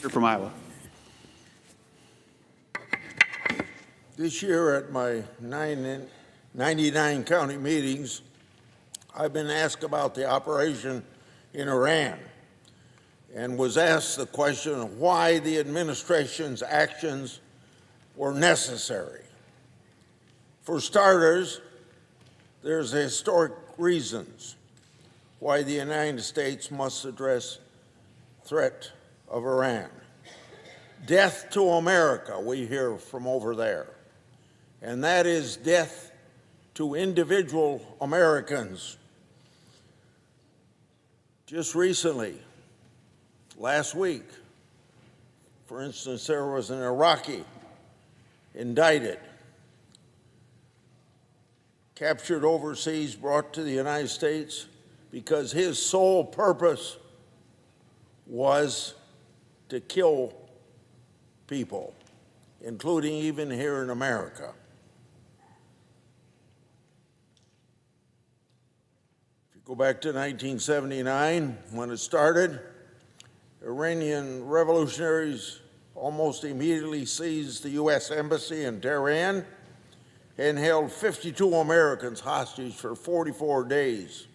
From Iowa. This year at my 99 county meetings, I've been asked about the operation in Iran and was asked the question of why the administration's actions were necessary. For starters, there's historic reasons why the United States must address threat of Iran. Death to America, we hear from over there. And that is death to individual Americans. Just recently, last week, for instance, there was an Iraqi indicted, captured overseas, brought to the United States because his sole purpose was to kill people, including even here in America. If you go back to 1979, when it started, Iranian revolutionaries almost immediately seized the U.S. Embassy in Tehran and held 52 Americans hostage for 44 days.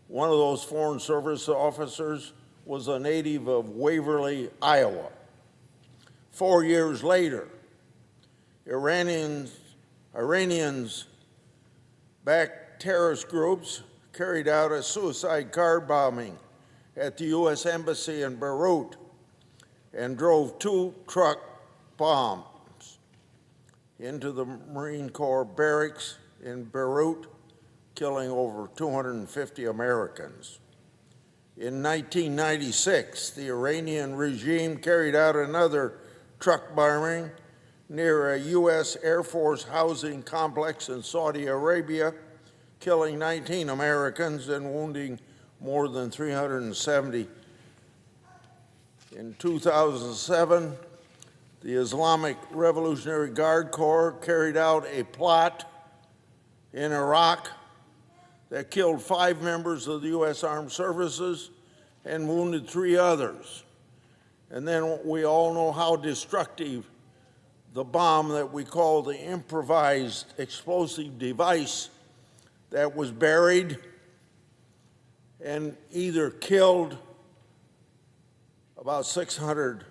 One of those Foreign Service officers was a native of Waverly, Iowa. 4 years later, Iranians-backed terrorist groups carried out a suicide car bombing at the U.S. Embassy in Beirut and drove 2 truck bombs into the Marine Corps barracks in Beirut, killing over 250 Americans. In 1996, the Iranian regime carried out another truck bombing near a U.S. Air Force housing complex in Saudi Arabia, killing 19 Americans and wounding more than 370. In 2007, the Islamic Revolutionary Guard Corps carried out a plot in Iraq that killed 5 members of the U.S. Armed Services and wounded 3 others. And then we all know how destructive the bomb that we call the improvised explosive device that was buried and either killed about 600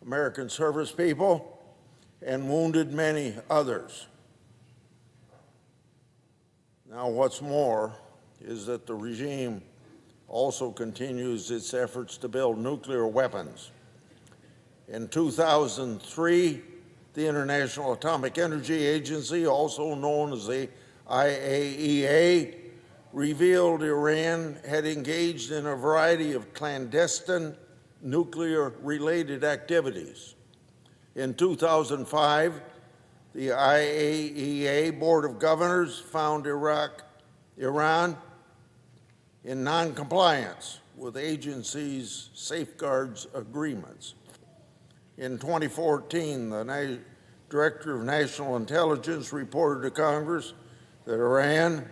American service people and wounded many others. Now, what's more is that the regime also continues its efforts to build nuclear weapons. In 2003, the International Atomic Energy Agency, also known as the IAEA, revealed Iran had engaged in a variety of clandestine nuclear-related activities. In 2005, the IAEA Board of Governors found Iran in non-compliance with agency's safeguards agreements. In 2014, the Director of National Intelligence reported to Congress that Iran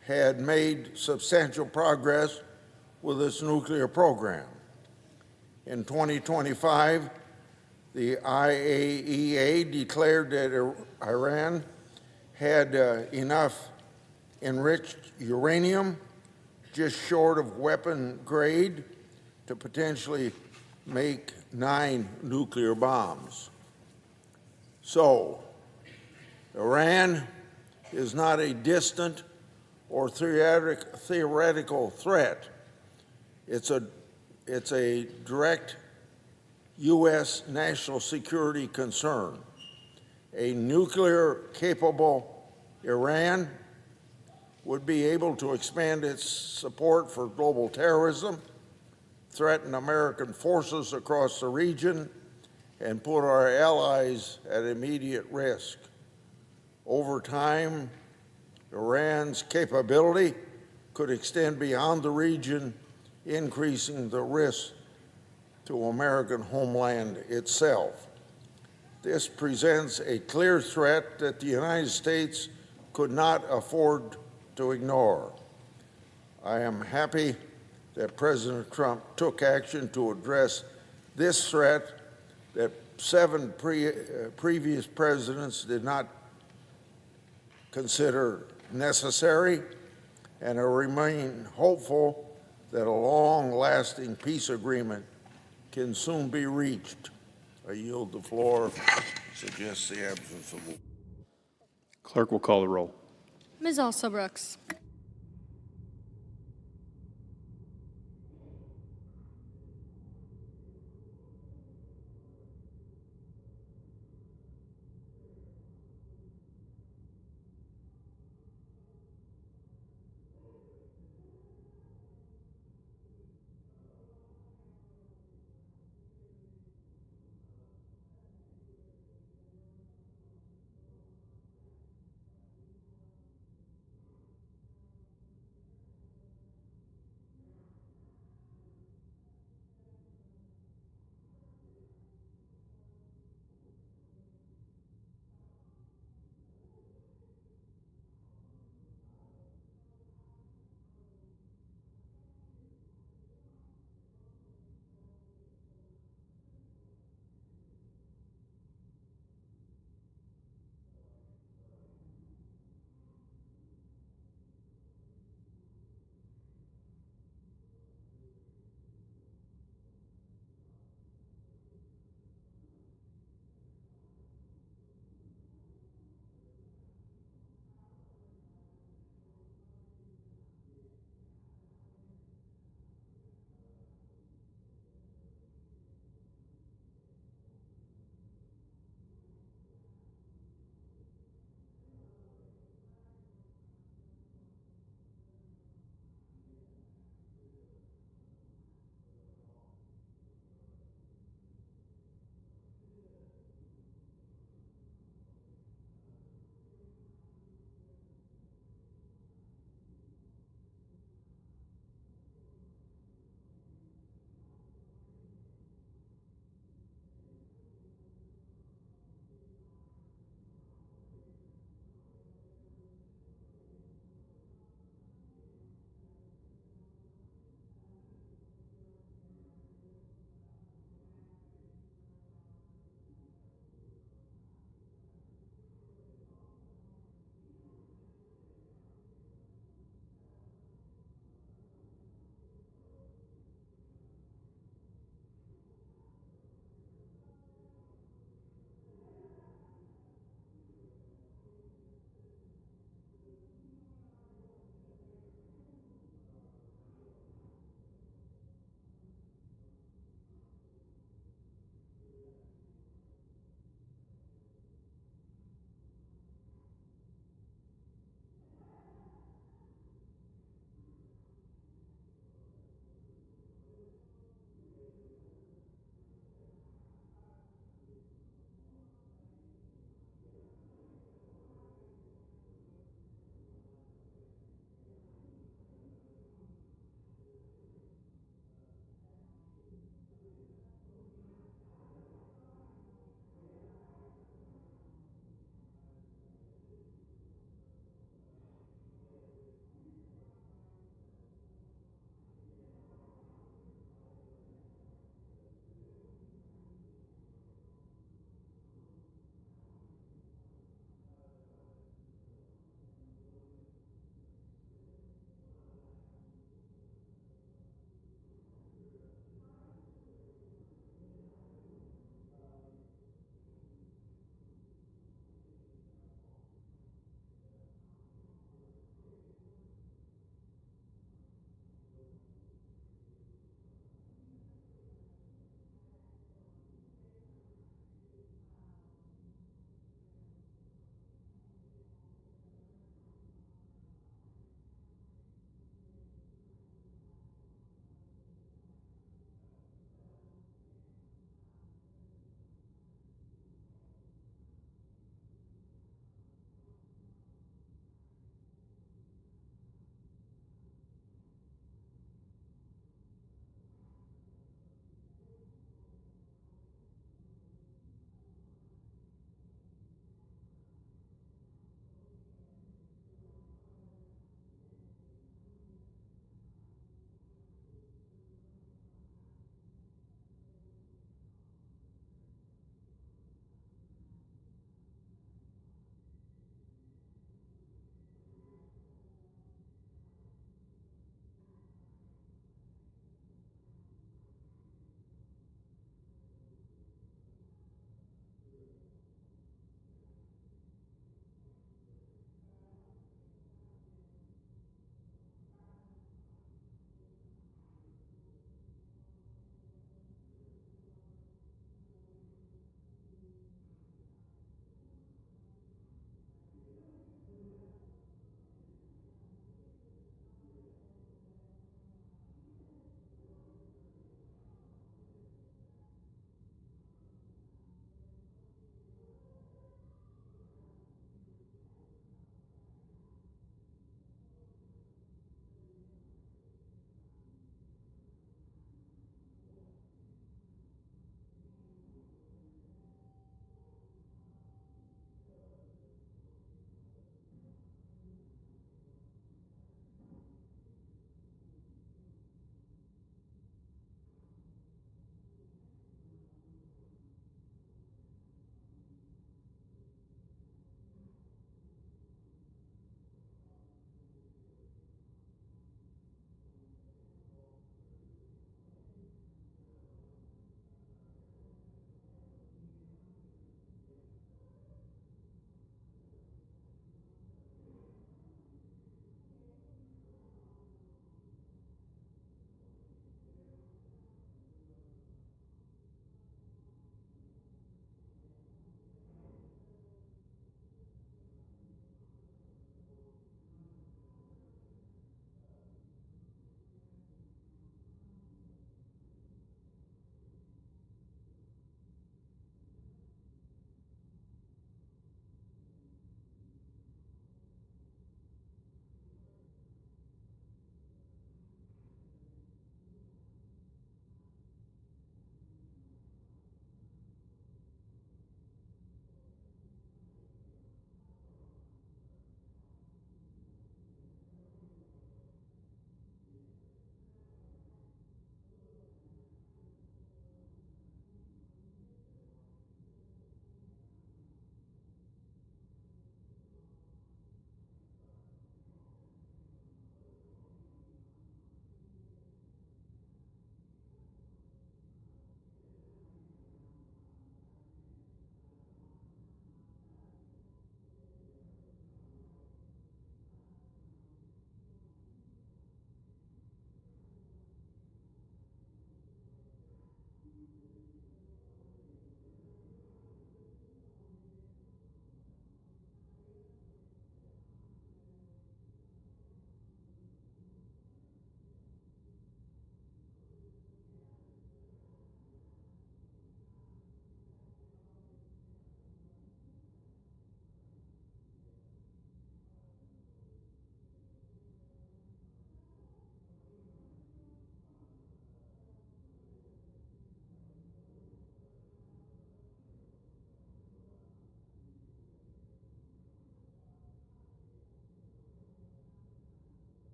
had made substantial progress with its nuclear program. In 2025, the IAEA declared that Iran had enough enriched uranium, just short of weapon grade, to potentially make 9 nuclear bombs. So, Iran is not a distant or theoretical threat. It's a direct U.S. national security concern. A nuclear-capable Iran would be able to expand its support for global terrorism, threaten American forces across the region, and put our allies at immediate risk. Over time, Iran's capability could extend beyond the region, increasing the risk to American homeland itself. This presents a clear threat that the United States could not afford to ignore. I am happy that President Trump took action to address This threat that seven previous presidents did not consider necessary, and I remain hopeful that a long-lasting peace agreement can soon be reached. I yield the floor. Suggest the absence of war. Clerk will call the roll. Ms. Alsobrooks.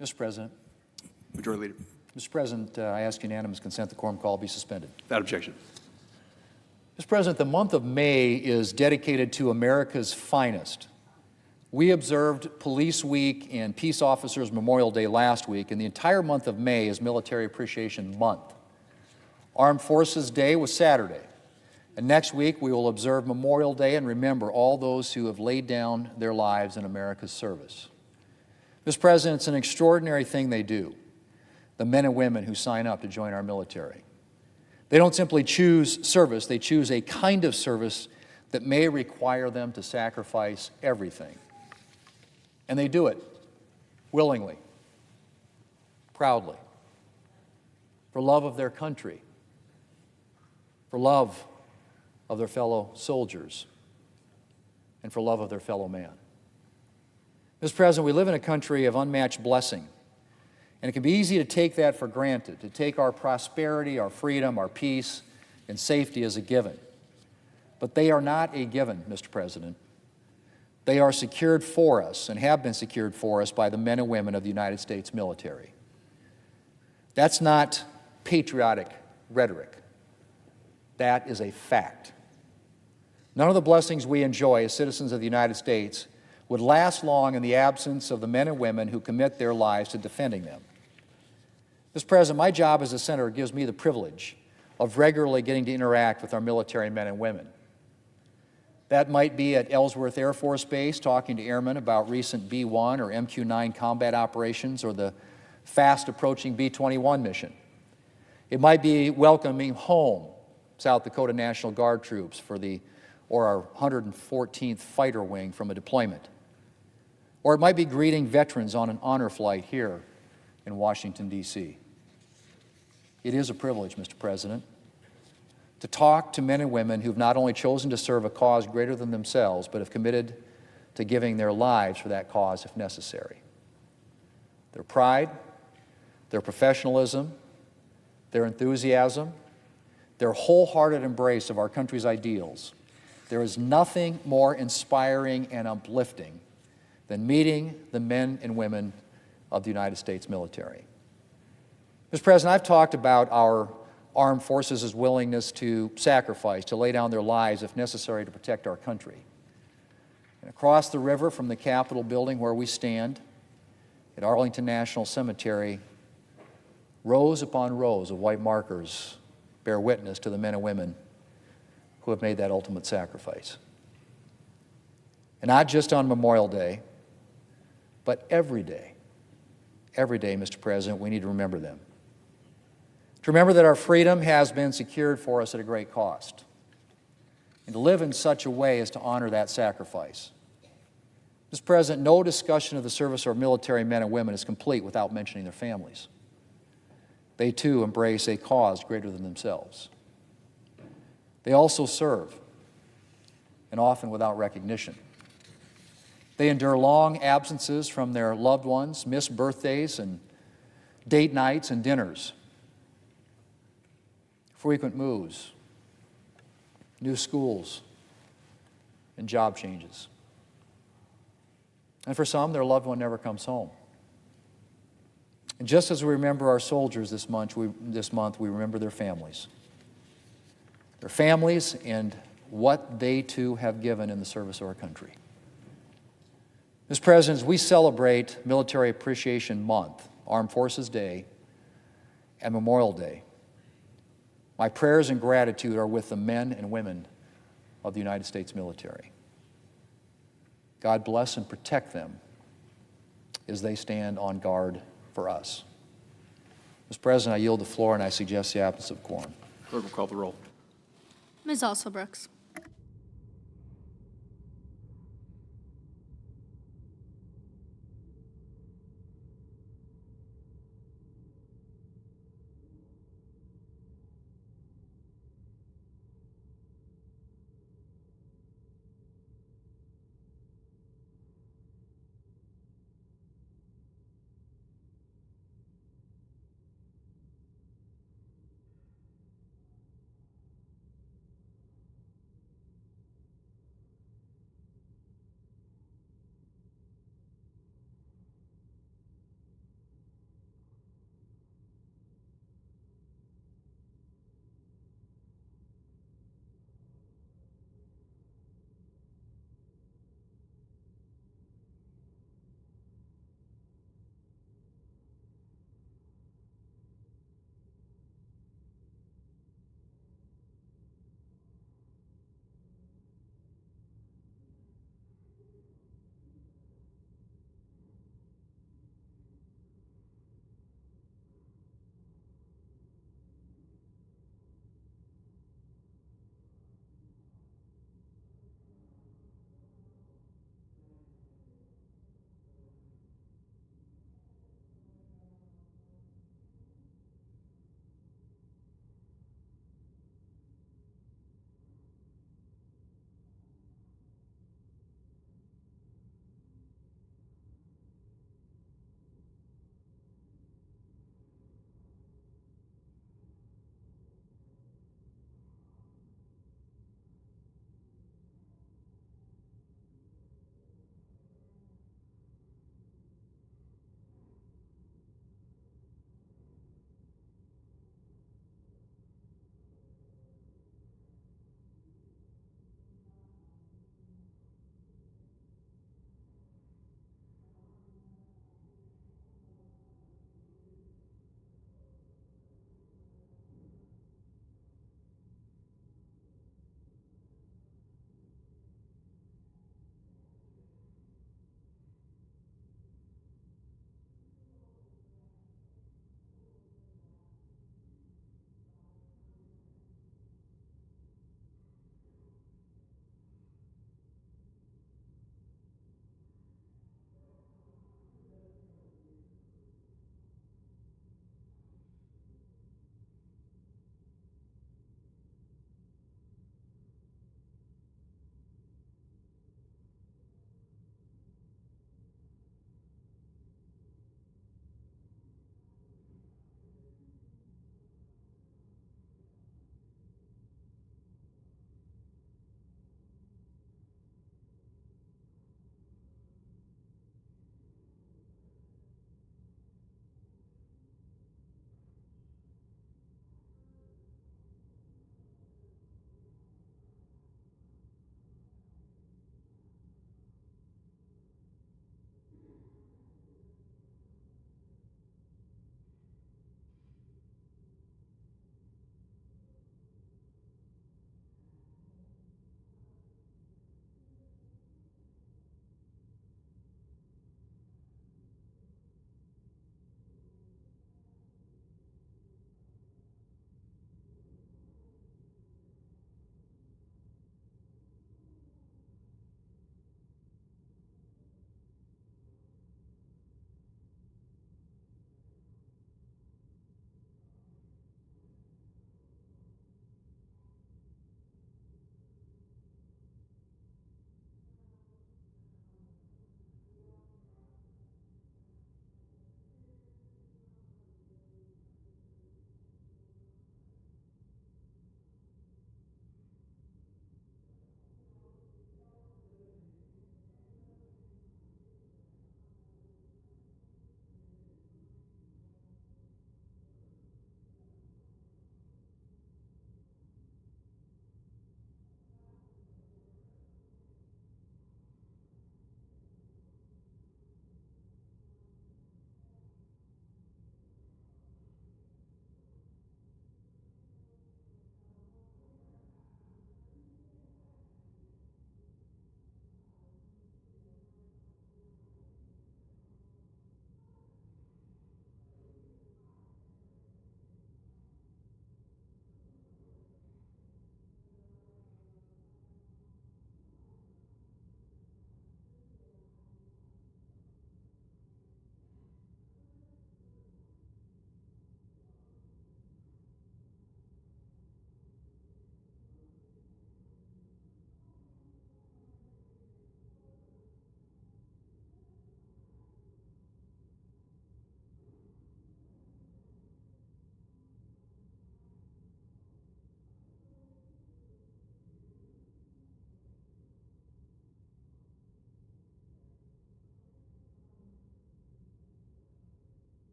Mr. President. Majority Leader. Mr. President, I ask unanimous consent the quorum call be suspended. Without objection. Mr. President, the month of May is dedicated to America's finest. We observed Police Week and Peace Officers Memorial Day last week, and the entire month of May is Military Appreciation Month. Armed Forces Day was Saturday, and next week we will observe Memorial Day and remember all those who have laid down their lives in America's service. Mr. President, it's an extraordinary thing they do, the men and women who sign up to join our military. They don't simply choose service, they choose a kind of service that may require them to sacrifice everything. And they do it willingly, proudly, for love of their country, for love of their fellow soldiers, and for love of their fellow man. Mr. President, we live in a country of unmatched blessing, and it can be easy to take that for granted, to take our prosperity, our freedom, our peace, and safety as a given. But they are not a given, Mr. President. They are secured for us and have been secured for us by the men and women of the United States military. That's not patriotic rhetoric. That is a fact. None of the blessings we enjoy as citizens of the United States would last long in the absence of the men and women who commit their lives to defending them. Mr. President, my job as a senator gives me the privilege of regularly getting to interact with our military men and women. That might be at Ellsworth Air Force Base, talking to airmen about recent B-1 or MQ-9 combat operations or the fast-approaching B-21 mission. It might be welcoming home South Dakota National Guard troops or our 114th Fighter Wing from a deployment. Or it might be greeting veterans on an honor flight here in Washington, D.C. It is a privilege, Mr. President, to talk to men and women who've not only chosen to serve a cause greater than themselves, but have committed to giving their lives for that cause if necessary. Their pride, their professionalism, their enthusiasm, their wholehearted embrace of our country's ideals. There is nothing more inspiring and uplifting than meeting the men and women of the United States military. Mr. President, I've talked about our armed forces' willingness to sacrifice, to lay down their lives if necessary to protect our country. And across the river from the Capitol building where we stand, at Arlington National Cemetery, rows upon rows of white markers bear witness to the men and women who have made that ultimate sacrifice. And not just on Memorial Day, but every day, Mr. President, we need to remember them. To remember that our freedom has been secured for us at a great cost, and to live in such a way as to honor that sacrifice. Mr. President, no discussion of the service of our military men and women is complete without mentioning their families. They too embrace a cause greater than themselves. They also serve, and often without recognition. They endure long absences from their loved ones, missed birthdays and date nights and dinners, frequent moves, new schools, and job changes. And for some, their loved one never comes home. And just as we remember our soldiers this month, we remember their families. Their families and what they too have given in the service of our country. Mr. President, as we celebrate Military Appreciation Month, Armed Forces Day, and Memorial Day, my prayers and gratitude are with the men and women of the United States military. God bless and protect them as they stand on guard for us. Mr. President, I yield the floor and I suggest the absence of quorum. Clerk will call the roll. Ms. Alsobrooks.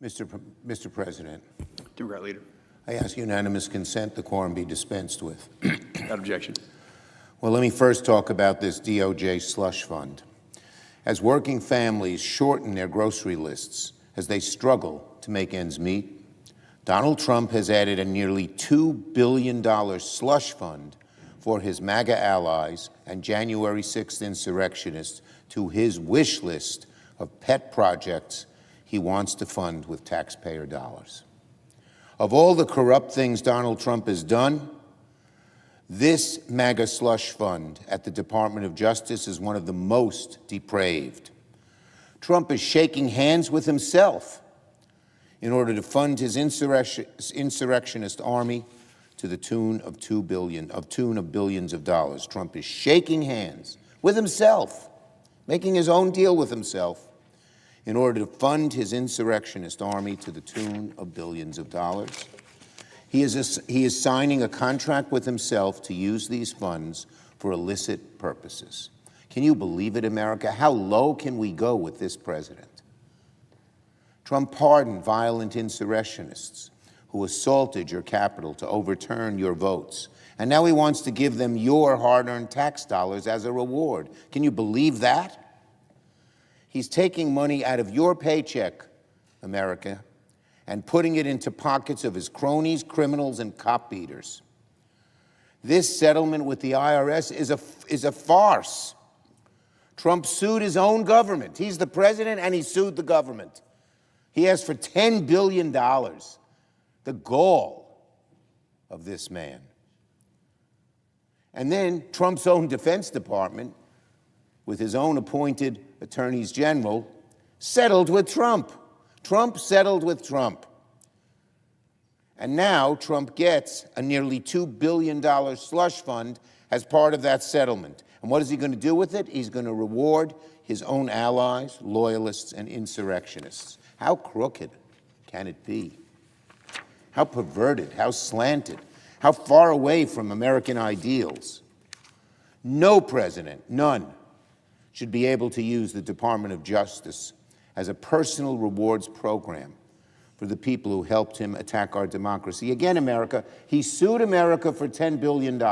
Mr. President, Democrat Leader. I ask unanimous consent the quorum be dispensed with. Without objection. Well, let me first talk about this DOJ slush fund. As working families shorten their grocery lists as they struggle to make ends meet, Donald Trump has added a nearly $2 billion slush fund for his MAGA allies and January 6th insurrectionists to his wish list of pet projects he wants to fund with taxpayer dollars. Of all the corrupt things Donald Trump has done, this MAGA slush fund at the Department of Justice is one of the most depraved. Trump is shaking hands with himself in order to fund his insurrectionist army to the tune of billions of dollars. Trump is shaking hands with himself, making his own deal with himself in order to fund his insurrectionist army to the tune of billions of dollars. He is signing a contract with himself to use these funds for illicit purposes. Can you believe it, America? How low can we go with this president? Trump pardoned violent insurrectionists who assaulted your Capitol to overturn your votes, and now he wants to give them your hard-earned tax dollars as a reward. Can you believe that? He's taking money out of your paycheck, America, and putting it into pockets of his cronies, criminals, and cop beaters. This settlement with the IRS is a farce. Trump sued his own government. He's the president, and he sued the government. He asked for $10 billion. The gall of this man. And then Trump's own Defense Department, with his own appointed attorneys general, settled with Trump. Trump settled with Trump. And now Trump gets a nearly $2 billion slush fund as part of that settlement. And what is he going to do with it? He's going to reward his own allies, loyalists, and insurrectionists. How crooked can it be? How perverted, how slanted, how far away from American ideals. No president, none, should be able to use the Department of Justice as a personal rewards program for the people who helped him attack our democracy. Again, America, he sued America for $10 billion.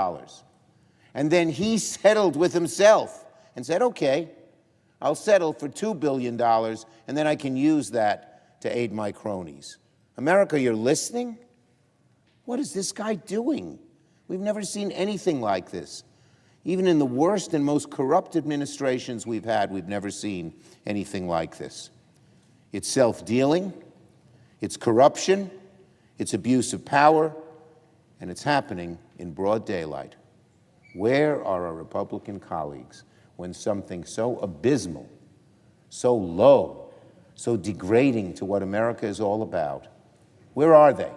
And then he settled with himself and said, okay, I'll settle for $2 billion, and then I can use that to aid my cronies. America, you're listening? What is this guy doing? We've never seen anything like this. Even in the worst and most corrupt administrations we've had, we've never seen anything like this. It's self-dealing, it's corruption, it's abuse of power, and it's happening in broad daylight. Where are our Republican colleagues when something so abysmal, so low, so degrading to what America is all about? Where are they?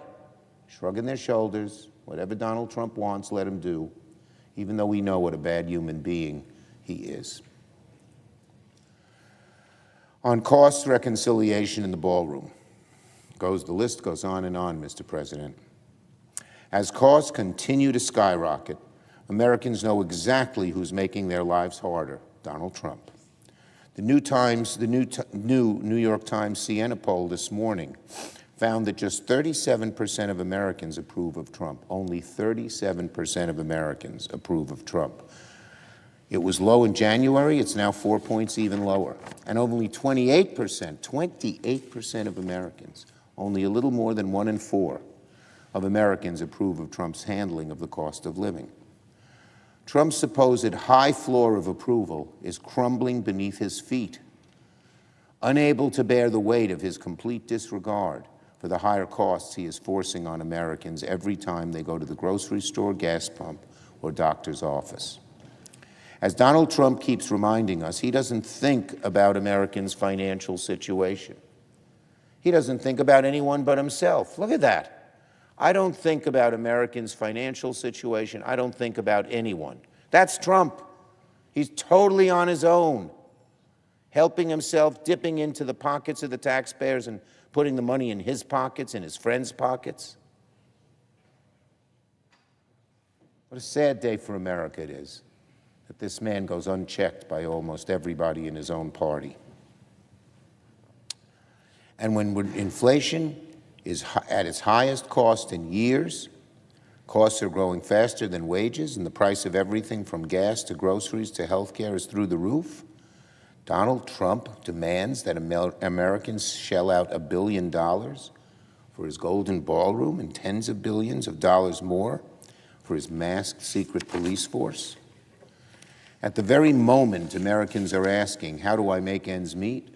Shrugging their shoulders, whatever Donald Trump wants, let him do, even though we know what a bad human being he is. On cost reconciliation in the ballroom, the list goes on and on, Mr. President. As costs continue to skyrocket, Americans know exactly who's making their lives harder: Donald Trump. The New York Times Siena poll this morning found that just 37% of Americans approve of Trump. Only 37% of Americans approve of Trump. It was low in January. It's now 4 points even lower. And only 28% of Americans, only a little more than 1 in 4 of Americans approve of Trump's handling of the cost of living. Trump's supposed high floor of approval is crumbling beneath his feet, unable to bear the weight of his complete disregard for the higher costs he is forcing on Americans every time they go to the grocery store, gas pump, or doctor's office. As Donald Trump keeps reminding us, he doesn't think about Americans' financial situation. He doesn't think about anyone but himself. Look at that. I don't think about Americans' financial situation. I don't think about anyone. That's Trump. He's totally on his own, helping himself, dipping into the pockets of the taxpayers and putting the money in his pockets and his friends' pockets. What a sad day for America it is that this man goes unchecked by almost everybody in his own party. And when inflation is at its highest cost in years, costs are growing faster than wages, and the price of everything from gas to groceries to health care is through the roof, Donald Trump demands that Americans shell out $1 billion for his golden ballroom and tens of billions of dollars more for his masked secret police force. At the very moment Americans are asking, how do I make ends meet?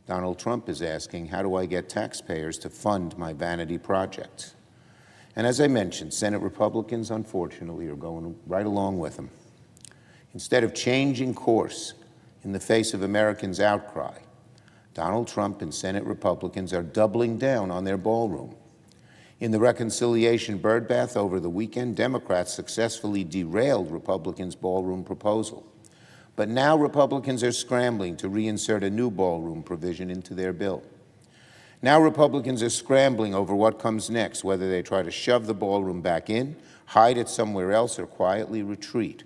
Donald Trump is asking, how do I get taxpayers to fund my vanity projects? And as I mentioned, Senate Republicans, unfortunately, are going right along with him. Instead of changing course in the face of Americans' outcry, Donald Trump and Senate Republicans are doubling down on their ballroom. In the reconciliation birdbath over the weekend, Democrats successfully derailed Republicans' ballroom proposal. But now Republicans are scrambling to reinsert a new ballroom provision into their bill. Now Republicans are scrambling over what comes next, whether they try to shove the ballroom back in, hide it somewhere else, or quietly retreat,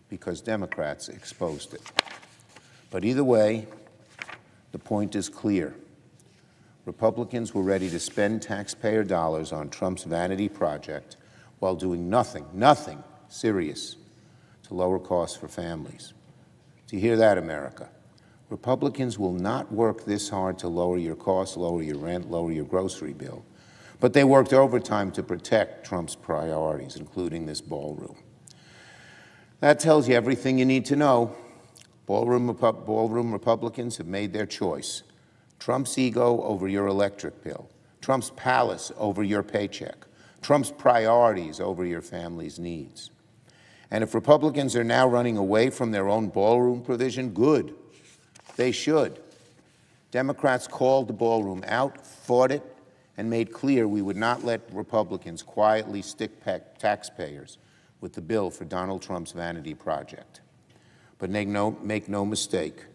because Democrats exposed it. But either way, the point is clear. Republicans were ready to spend taxpayer dollars on Trump's vanity project while doing nothing serious to lower costs for families. Do you hear that, America? Republicans will not work this hard to lower your costs, lower your rent, lower your grocery bill. But they worked overtime to protect Trump's priorities, including this ballroom. That tells you everything you need to know. Ballroom Republicans have made their choice. Trump's ego over your electric bill. Trump's palace over your paycheck. Trump's priorities over your family's needs. And if Republicans are now running away from their own ballroom provision, good. They should. Democrats called the ballroom out, fought it, and made clear we would not let Republicans quietly stick taxpayers with the bill for Donald Trump's vanity project. But make no mistake,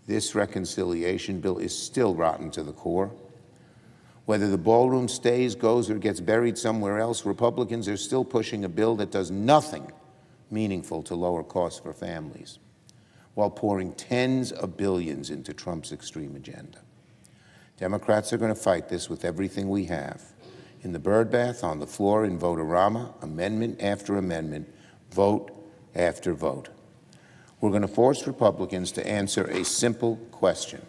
this reconciliation bill is still rotten to the core. Whether the ballroom stays, goes, or gets buried somewhere else, Republicans are still pushing a bill that does nothing meaningful to lower costs for families, while pouring tens of billions into Trump's extreme agenda. Democrats are going to fight this with everything we have. In the birdbath, on the floor, in vote-a-rama, amendment after amendment, vote after vote. We're going to force Republicans to answer a simple question.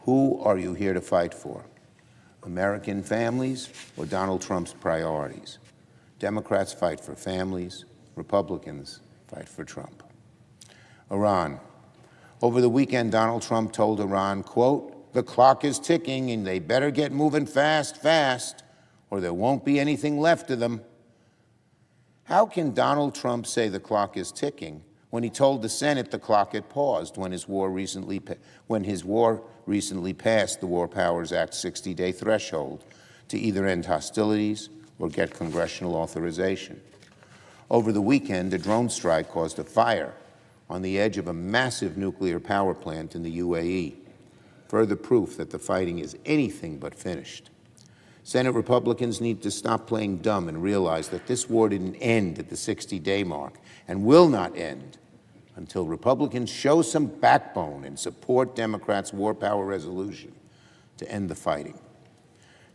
Who are you here to fight for? American families or Donald Trump's priorities? Democrats fight for families. Republicans fight for Trump. Iran. Over the weekend, Donald Trump told Iran, quote, "The clock is ticking and they better get moving fast, or there won't be anything left of them." How can Donald Trump say the clock is ticking when he told the Senate the clock had paused when his war recently passed the War Powers Act 60-day threshold to either end hostilities or get congressional authorization? Over the weekend, a drone strike caused a fire on the edge of a massive nuclear power plant in the UAE, further proof that the fighting is anything but finished. Senate Republicans need to stop playing dumb and realize that this war didn't end at the 60-day mark and will not end until Republicans show some backbone and support Democrats' war power resolution to end the fighting.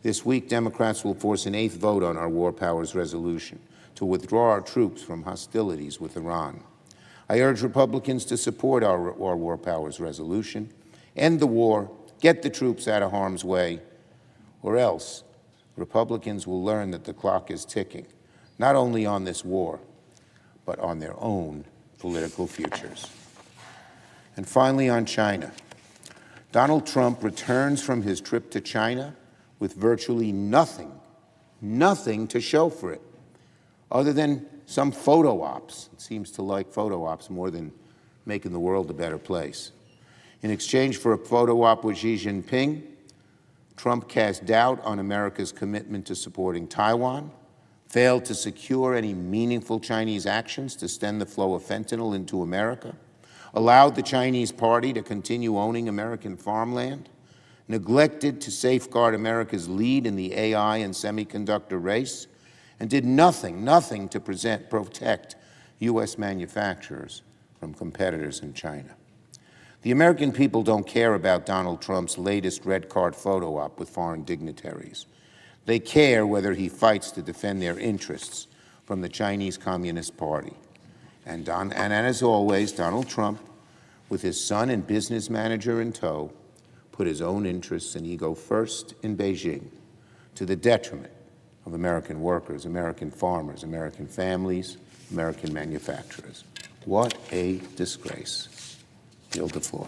This week, Democrats will force an 8th vote on our war powers resolution to withdraw our troops from hostilities with Iran. I urge Republicans to support our war powers resolution, end the war, get the troops out of harm's way, or else Republicans will learn that the clock is ticking, not only on this war, but on their own political futures. And finally, on China. Donald Trump returns from his trip to China with virtually nothing to show for it, other than some photo ops. It seems to like photo ops more than making the world a better place. In exchange for a photo op with Xi Jinping, Trump cast doubt on America's commitment to supporting Taiwan, failed to secure any meaningful Chinese actions to stem the flow of fentanyl into America, allowed the Chinese party to continue owning American farmland, neglected to safeguard America's lead in the AI and semiconductor race, and did nothing to protect U.S. manufacturers from competitors in China. The American people don't care about Donald Trump's latest red card photo op with foreign dignitaries. They care whether he fights to defend their interests from the Chinese Communist Party. And as always, Donald Trump, with his son and business manager in tow, put his own interests and ego first in Beijing, to the detriment of American workers, American farmers, American families, American manufacturers. What a disgrace. Yield the floor.